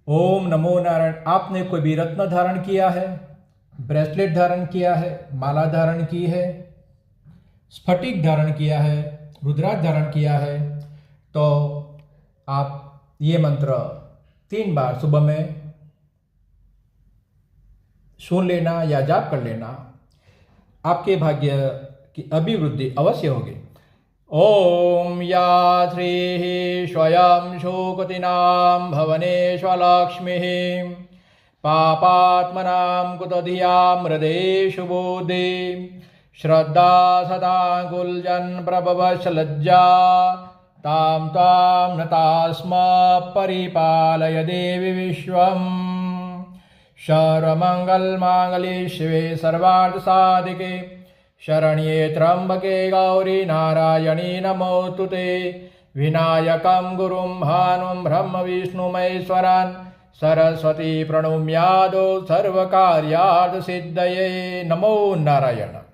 ओम नमो नारायण। आपने कोई भी रत्न धारण किया है, ब्रेसलेट धारण किया है, माला धारण की है, स्फटिक धारण किया है, रुद्राक्ष धारण किया है, तो आप ये मंत्र 3 बार सुबह में सुन लेना या जाप कर लेना। आपके भाग्य की अभिवृद्धि अवश्य होगी। ओम या श्री स्वयं शोकतिनां भवनेश्वलक्ष्मीः पापात्मनां कुतधियां हृदयेषु बोधे श्रद्धा सदा गुल्जन् प्रभवश्लज्जा तां तां नतास्म परिपालय देवी विश्वम्। सर्वमङ्गलमाङ्गल्ये शिवे सर्वार्थसाधिके शरण्ये त्र्यम्बके गौरी नारायणी नमोस्तुते। विनायकं गुरुं भानुं ब्रह्म विष्णुमहेश्वरान् सरस्वती प्रणम्यादो सर्वकार्यार्थसिद्धये। नमो नारायण।